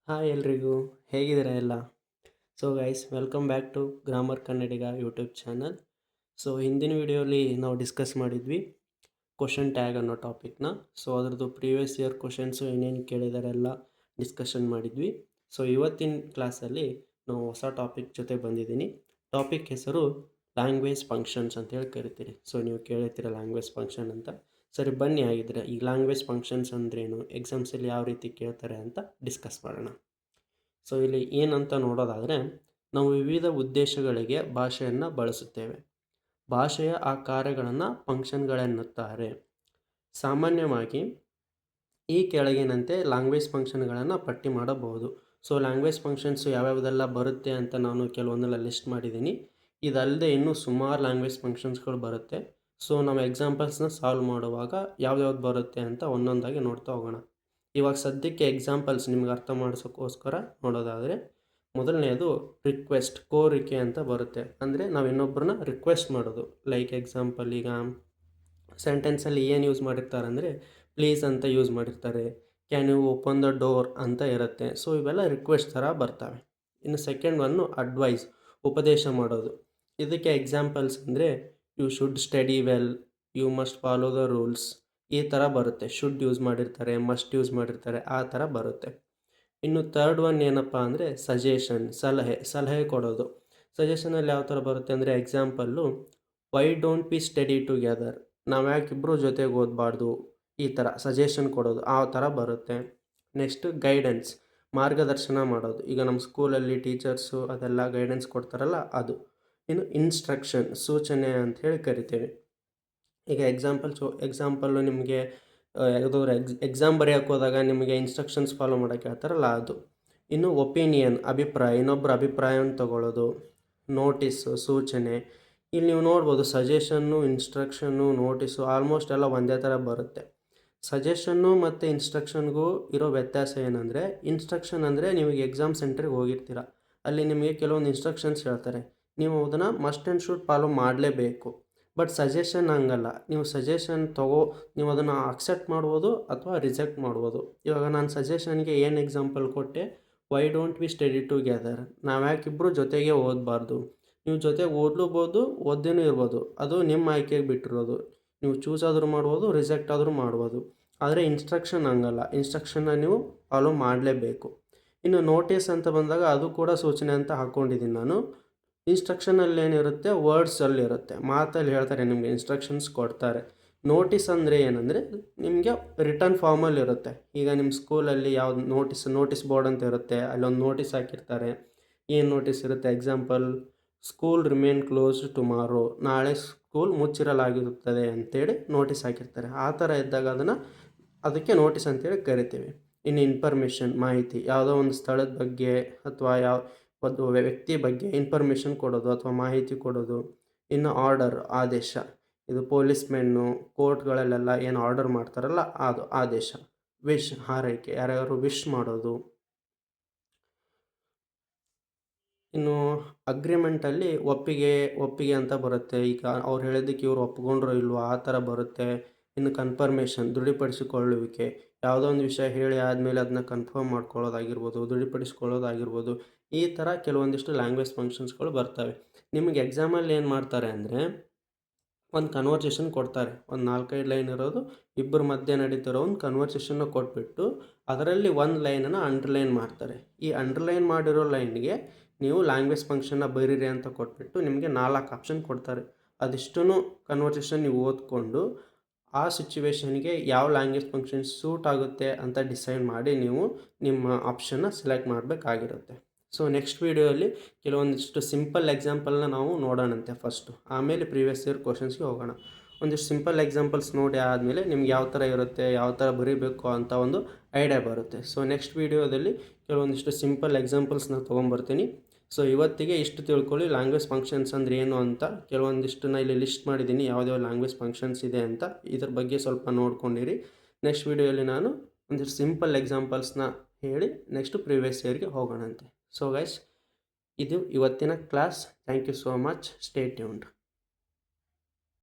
Hi ಎಲ್ರಿಗೂ, ಹೇಗಿದ್ದೀರಾ ಎಲ್ಲ? So guys, welcome back to grammar Kannadiga YouTube channel. So ಹಿಂದಿನ ವಿಡಿಯೋಲಿ ನಾವು ಡಿಸ್ಕಸ್ ಮಾಡಿದ್ವಿ ಕ್ವಶನ್ ಟ್ಯಾಗ್ ಅನ್ನೋ ಟಾಪಿಕ್ನ. ಸೊ ಅದರದ್ದು ಪ್ರೀವಿಯಸ್ ಇಯರ್ ಕ್ವಶನ್ಸು ಏನೇನು ಕೇಳಿದ್ದಾರೆ ಎಲ್ಲ ಡಿಸ್ಕಷನ್ ಮಾಡಿದ್ವಿ. ಸೊ ಇವತ್ತಿನ ಕ್ಲಾಸಲ್ಲಿ ನಾವು ಹೊಸ ಟಾಪಿಕ್ ಜೊತೆ ಬಂದಿದ್ದೀನಿ. ಟಾಪಿಕ್ ಹೆಸರು ಲ್ಯಾಂಗ್ವೇಜ್ ಫಂಕ್ಷನ್ಸ್ ಅಂತೇಳಿ ಕರಿತೀರಿ. ಸೊ ನೀವು ಕೇಳಿರ್ತೀರ ಲ್ಯಾಂಗ್ವೇಜ್ ಫಂಕ್ಷನ್ ಅಂತ. ಸರಿ, ಬನ್ನಿ ಆಗಿದ್ರೆ ಈ ಲ್ಯಾಂಗ್ವೇಜ್ ಫಂಕ್ಷನ್ಸ್ ಅಂದ್ರೇನು, ಎಕ್ಸಾಮ್ಸಲ್ಲಿ ಯಾವ ರೀತಿ ಕೇಳ್ತಾರೆ ಅಂತ ಡಿಸ್ಕಸ್ ಮಾಡೋಣ. ಸೊ ಇಲ್ಲಿ ಏನಂತ ನೋಡೋದಾದರೆ, ನಾವು ವಿವಿಧ ಉದ್ದೇಶಗಳಿಗೆ ಭಾಷೆಯನ್ನು ಬಳಸುತ್ತೇವೆ. ಭಾಷೆಯ ಆ ಕಾರ್ಯಗಳನ್ನು ಫಂಕ್ಷನ್ಗಳೆನ್ನುತ್ತಾರೆ. ಸಾಮಾನ್ಯವಾಗಿ ಈ ಕೆಳಗಿನಂತೆ ಲ್ಯಾಂಗ್ವೇಜ್ ಫಂಕ್ಷನ್ಗಳನ್ನು ಪಟ್ಟಿ ಮಾಡಬಹುದು. ಸೊ ಲ್ಯಾಂಗ್ವೇಜ್ ಫಂಕ್ಷನ್ಸು ಯಾವ್ಯಾವುದೆಲ್ಲ ಬರುತ್ತೆ ಅಂತ ನಾನು ಕೆಲವೊಂದೆಲ್ಲ ಲಿಸ್ಟ್ ಮಾಡಿದ್ದೀನಿ. ಇದಲ್ಲದೆ ಇನ್ನೂ ಸುಮಾರು ಲ್ಯಾಂಗ್ವೇಜ್ ಫಂಕ್ಷನ್ಸ್ಗಳು ಬರುತ್ತೆ. ಸೊ ನಾವು ಎಕ್ಸಾಂಪಲ್ಸ್ನ ಸಾಲ್ವ್ ಮಾಡುವಾಗ ಯಾವ್ಯಾವ್ದು ಬರುತ್ತೆ ಅಂತ ಒಂದೊಂದಾಗಿ ನೋಡ್ತಾ ಹೋಗೋಣ. ಇವಾಗ ಸದ್ಯಕ್ಕೆ ಎಕ್ಸಾಂಪಲ್ಸ್ ನಿಮ್ಗೆ ಅರ್ಥ ಮಾಡಿಸೋಕ್ಕೋಸ್ಕರ ನೋಡೋದಾದರೆ, ಮೊದಲನೇದು ರಿಕ್ವೆಸ್ಟ್, ಕೋರಿಕೆ ಅಂತ ಬರುತ್ತೆ. ಅಂದರೆ ನಾವು ಇನ್ನೊಬ್ಬರನ್ನ ರಿಕ್ವೆಸ್ಟ್ ಮಾಡೋದು. ಲೈಕ್ ಎಕ್ಸಾಂಪಲ್, ಈಗ ಸೆಂಟೆನ್ಸಲ್ಲಿ ಏನು ಯೂಸ್ ಮಾಡಿರ್ತಾರೆ ಅಂದರೆ ಪ್ಲೀಸ್ ಅಂತ ಯೂಸ್ ಮಾಡಿರ್ತಾರೆ, can you open the door ಅಂತ ಇರುತ್ತೆ. ಸೊ ಇವೆಲ್ಲ ರಿಕ್ವೆಸ್ಟ್ ಥರ ಬರ್ತವೆ. ಇನ್ನು ಸೆಕೆಂಡ್ ಒನ್ನು ಅಡ್ವೈಸ್, ಉಪದೇಶ ಮಾಡೋದು. ಇದಕ್ಕೆ ಎಕ್ಸಾಂಪಲ್ಸ್ ಅಂದರೆ you should study well, you must follow the rules, ಈ ಥರ ಬರುತ್ತೆ. ಶುಡ್ ಯೂಸ್ ಮಾಡಿರ್ತಾರೆ, ಮಸ್ಟ್ ಯೂಸ್ ಮಾಡಿರ್ತಾರೆ, ಆ ಥರ ಬರುತ್ತೆ. ಇನ್ನು ಥರ್ಡ್ ಒನ್ ಏನಪ್ಪ ಅಂದರೆ ಸಜೆಷನ್, ಸಲಹೆ ಕೊಡೋದು. ಸಜೆಷನಲ್ಲಿ ಯಾವ ಥರ ಬರುತ್ತೆ ಅಂದರೆ example, why don't we study together, ನಾವು ಯಾಕಿಬ್ಬರು ಜೊತೆಗೆ ಓದಬಾರ್ದು, ಈ ಥರ ಸಜೆಷನ್ ಕೊಡೋದು, ಆ ಥರ ಬರುತ್ತೆ. ನೆಕ್ಸ್ಟ್ ಗೈಡೆನ್ಸ್, ಮಾರ್ಗದರ್ಶನ ಮಾಡೋದು. ಈಗ ನಮ್ಮ ಸ್ಕೂಲಲ್ಲಿ ಟೀಚರ್ಸು ಅದೆಲ್ಲ ಗೈಡೆನ್ಸ್ ಕೊಡ್ತಾರಲ್ಲ ಅದು. ಇನ್ನು ಇನ್ಸ್ಟ್ರಕ್ಷನ್, ಸೂಚನೆ ಅಂತ ಹೇಳಿ ಕರಿತೇವೆ. ಈಗ ಎಕ್ಸಾಂಪಲ್ಲು ನಿಮಗೆ ಯಾವುದಾದ್ರು ಎಕ್ಸಾಮ್ ಬರೆಯೋಕ್ಕೆ ಹೋದಾಗ ನಿಮಗೆ ಇನ್ಸ್ಟ್ರಕ್ಷನ್ಸ್ ಫಾಲೋ ಮಾಡೋಕ್ಕೆ ಹೇಳ್ತಾರಲ್ಲ ಅದು. ಇನ್ನು ಒಪಿನಿಯನ್, ಅಭಿಪ್ರಾಯ, ಇನ್ನೊಬ್ಬರ ಅಭಿಪ್ರಾಯವನ್ನು ತಗೊಳ್ಳೋದು. ನೋಟಿಸು, ಸೂಚನೆ. ಇಲ್ಲಿ ನೀವು ನೋಡ್ಬೋದು ಸಜೆಷನ್ನು, ಇನ್ಸ್ಟ್ರಕ್ಷನ್ನು, ನೋಟಿಸು ಆಲ್ಮೋಸ್ಟ್ ಎಲ್ಲ ಒಂದೇ ಥರ ಬರುತ್ತೆ. ಸಜೆಷನ್ನು ಮತ್ತು ಇನ್ಸ್ಟ್ರಕ್ಷನ್ಗೂ ಇರೋ ವ್ಯತ್ಯಾಸ ಏನಂದರೆ, ಇನ್ಸ್ಟ್ರಕ್ಷನ್ ಅಂದರೆ ನೀವು ಎಕ್ಸಾಮ್ ಸೆಂಟ್ರಿಗೆ ಹೋಗಿರ್ತೀರ, ಅಲ್ಲಿ ನಿಮಗೆ ಕೆಲವೊಂದು ಇನ್ಸ್ಟ್ರಕ್ಷನ್ಸ್ ಹೇಳ್ತಾರೆ, ನೀವು ಅದನ್ನು ಮಸ್ಟ್ ಆ್ಯಂಡ್ ಶುಡ್ ಫಾಲೋ ಮಾಡಲೇಬೇಕು. ಬಟ್ ಸಜೆಷನ್ ಹಂಗಲ್ಲ, ನೀವು ಸಜೆಷನ್ ನೀವು ಅದನ್ನು ಅಕ್ಸೆಪ್ಟ್ ಮಾಡ್ಬೋದು ಅಥವಾ ರಿಜೆಕ್ಟ್ ಮಾಡ್ಬೋದು. ಇವಾಗ ನಾನು ಸಜೆಷನ್ಗೆ ಏನು ಎಕ್ಸಾಂಪಲ್ ಕೊಟ್ಟೆ, why don't we study together, ನಾವು ಯಾಕಿಬ್ಬರು ಜೊತೆಗೆ ಓದಬಾರ್ದು. ನೀವು ಜೊತೆಗೆ ಓದ್ಲೂಬೋದು, ಓದ್ದೇನೂ ಇರ್ಬೋದು, ಅದು ನಿಮ್ಮ ಆಯ್ಕೆಗೆ ಬಿಟ್ಟಿರೋದು. ನೀವು ಚೂಸ್ ಆದರೂ ಮಾಡ್ಬೋದು, ರಿಜೆಕ್ಟ್ ಆದರೂ ಮಾಡ್ಬೋದು. ಆದರೆ ಇನ್ಸ್ಟ್ರಕ್ಷನ್ ಹಂಗಲ್ಲ, ಇನ್ಸ್ಟ್ರಕ್ಷನ್ನ ನೀವು ಫಾಲೋ ಮಾಡಲೇಬೇಕು. ಇನ್ನು ನೋಟಿಸ್ ಅಂತ ಬಂದಾಗ ಅದು ಕೂಡ ಸೂಚನೆ ಅಂತ ಹಾಕ್ಕೊಂಡಿದ್ದೀನಿ ನಾನು. ಇನ್ಸ್ಟ್ರಕ್ಷನಲ್ಲಿ ಏನಿರುತ್ತೆ, ವರ್ಡ್ಸಲ್ಲಿರುತ್ತೆ, ಮಾತಲ್ಲಿ ಹೇಳ್ತಾರೆ, ನಿಮಗೆ ಇನ್ಸ್ಟ್ರಕ್ಷನ್ಸ್ ಕೊಡ್ತಾರೆ. ನೋಟಿಸ್ ಅಂದರೆ ಏನಂದರೆ ನಿಮಗೆ ರಿಟರ್ನ್ ಫಾರ್ಮಲ್ಲಿ ಇರುತ್ತೆ. ಈಗ ನಿಮ್ಮ ಸ್ಕೂಲಲ್ಲಿ ಯಾವ್ದು ನೋಟಿಸ್ ಬೋರ್ಡ್ ಅಂತ ಇರುತ್ತೆ, ಅಲ್ಲೊಂದು ನೋಟಿಸ್ ಹಾಕಿರ್ತಾರೆ. ಏನು ನೋಟಿಸ್ ಇರುತ್ತೆ, example school remain closed tomorrow, ನಾಳೆ ಸ್ಕೂಲ್ ಮುಚ್ಚಿರಲಾಗಿರುತ್ತದೆ ಅಂತೇಳಿ ನೋಟಿಸ್ ಹಾಕಿರ್ತಾರೆ. ಆ ಥರ ಇದ್ದಾಗ ಅದಕ್ಕೆ ನೋಟಿಸ್ ಅಂತೇಳಿ ಕರಿತೀವಿ. ಇನ್ನು ಇನ್ಫಾರ್ಮೇಷನ್, ಮಾಹಿತಿ, ಯಾವುದೋ ಒಂದು ಸ್ಥಳದ ಬಗ್ಗೆ ಅಥವಾ ಒಂದು ವ್ಯಕ್ತಿ ಬಗ್ಗೆ ಇನ್ಫಾರ್ಮೇಷನ್ ಕೊಡೋದು ಅಥವಾ ಮಾಹಿತಿ ಕೊಡೋದು. ಇನ್ನು ಆರ್ಡರ್, ಆದೇಶ, ಇದು ಪೊಲೀಸ್ಮೆನ್ನು ಕೋರ್ಟ್ಗಳಲ್ಲೆಲ್ಲ ಏನು ಆರ್ಡರ್ ಮಾಡ್ತಾರಲ್ಲ ಅದು ಆದೇಶ. ವಿಶ್, ಹಾರೈಕೆ, ಯಾರ್ಯಾರು ವಿಶ್ ಮಾಡೋದು. ಇನ್ನು ಅಗ್ರಿಮೆಂಟಲ್ಲಿ ಒಪ್ಪಿಗೆ ಅಂತ ಬರುತ್ತೆ. ಈಗ ಅವ್ರು ಹೇಳಿದ್ದಕ್ಕೆ ಇವರು ಒಪ್ಕೊಂಡ್ರೋ ಇಲ್ವೋ ಆ ಥರ ಬರುತ್ತೆ. ಇನ್ನು ಕನ್ಫರ್ಮೇಷನ್, ದೃಢಪಡಿಸಿಕೊಳ್ಳುವಿಕೆ, ಯಾವುದೋ ಒಂದು ವಿಷಯ ಹೇಳಿ ಆದಮೇಲೆ ಅದನ್ನ ಕನ್ಫರ್ಮ್ ಮಾಡ್ಕೊಳ್ಳೋದಾಗಿರ್ಬೋದು, ದೃಢಪಡಿಸ್ಕೊಳ್ಳೋದಾಗಿರ್ಬೋದು. ಈ ಥರ ಕೆಲವೊಂದಿಷ್ಟು ಲ್ಯಾಂಗ್ವೇಜ್ ಫಂಕ್ಷನ್ಸ್ಗಳು ಬರ್ತವೆ. ನಿಮಗೆ ಎಕ್ಸಾಮಲ್ಲಿ ಏನು ಮಾಡ್ತಾರೆ ಅಂದರೆ ಒಂದು ಕನ್ವರ್ಸೇಷನ್ ಕೊಡ್ತಾರೆ, ಒಂದು 4-5 ಲೈನ್ ಇರೋದು, ಇಬ್ಬರ ಮಧ್ಯೆ ನಡೀತಿರೋ ಒಂದು ಕನ್ವರ್ಸೇಷನ್ನ ಕೊಟ್ಬಿಟ್ಟು ಅದರಲ್ಲಿ ಒಂದು ಲೈನನ್ನು ಅಂಡರ್ಲೈನ್ ಮಾಡ್ತಾರೆ. ಈ ಅಂಡರ್ಲೈನ್ ಮಾಡಿರೋ ಲೈನ್ಗೆ ನೀವು ಲ್ಯಾಂಗ್ವೇಜ್ ಫಂಕ್ಷನ್ನ ಬರೀರಿ ಅಂತ ಕೊಟ್ಬಿಟ್ಟು ನಿಮಗೆ 4 ಆಪ್ಷನ್ ಕೊಡ್ತಾರೆ. ಅದಿಷ್ಟೂ ಕನ್ವರ್ಸೇಷನ್ ನೀವು ಓದ್ಕೊಂಡು ಆ ಸಿಚುವೇಷನ್ಗೆ ಯಾವ ಲ್ಯಾಂಗ್ವೇಜ್ ಫಂಕ್ಷನ್ ಸೂಟ್ ಆಗುತ್ತೆ ಅಂತ ಡಿಸೈಡ್ ಮಾಡಿ ನೀವು ನಿಮ್ಮ ಆಪ್ಷನ್ನ ಸೆಲೆಕ್ಟ್ ಮಾಡಬೇಕಾಗಿರುತ್ತೆ. ಸೊ ನೆಕ್ಸ್ಟ್ ವೀಡಿಯೋಲ್ಲಿ ಕೆಲವೊಂದಿಷ್ಟು ಸಿಂಪಲ್ ಎಕ್ಸಾಂಪಲ್ನ ನಾವು ನೋಡೋಣಂತೆ ಫಸ್ಟು, ಆಮೇಲೆ ಪ್ರೀವಿಯಸ್ ಇಯರ್ ಕ್ವಶನ್ಸ್ಗೆ ಹೋಗೋಣ. ಒಂದಿಷ್ಟು ಸಿಂಪಲ್ ಎಕ್ಸಾಂಪಲ್ಸ್ ನೋಡಿ ಆದಮೇಲೆ ನಿಮ್ಗೆ ಯಾವ ಥರ ಇರುತ್ತೆ, ಯಾವ ಥರ ಬರೀಬೇಕು ಅಂತ ಒಂದು ಐಡಿಯಾ ಬರುತ್ತೆ. ಸೊ ನೆಕ್ಸ್ಟ್ ವೀಡಿಯೋದಲ್ಲಿ ಕೆಲವೊಂದಿಷ್ಟು ಸಿಂಪಲ್ ಎಕ್ಸಾಂಪಲ್ಸ್ನ ತೊಗೊಂಬರ್ತೀನಿ. ಸೊ ಇವತ್ತಿಗೆ ಇಷ್ಟು ತಿಳ್ಕೊಳ್ಳಿ, ಲ್ಯಾಂಗ್ವೇಜ್ ಫಂಕ್ಷನ್ಸ್ ಅಂದರೆ ಏನು ಅಂತ. ಕೆಲವೊಂದಿಷ್ಟನ್ನ ಇಲ್ಲಿ ಲಿಸ್ಟ್ ಮಾಡಿದ್ದೀನಿ, ಯಾವುದ್ಯಾವ ಲ್ಯಾಂಗ್ವೇಜ್ ಫಂಕ್ಷನ್ಸ್ ಇದೆ ಅಂತ. ಇದ್ರ ಬಗ್ಗೆ ಸ್ವಲ್ಪ ನೋಡ್ಕೊಂಡಿರಿ. ನೆಕ್ಸ್ಟ್ ವೀಡಿಯೋಲಿ ನಾನು ಒಂದಿಷ್ಟು ಸಿಂಪಲ್ ಎಕ್ಸಾಂಪಲ್ಸ್ನ ಹೇಳಿ ನೆಕ್ಸ್ಟ್ ಪ್ರೀವಿಯಸ್ ಇಯರ್ಗೆ ಹೋಗೋಣಂತೆ. ಸೊ ಗೈಸ್, ಇದು ಇವತ್ತಿನ class. Thank you so much. Stay tuned.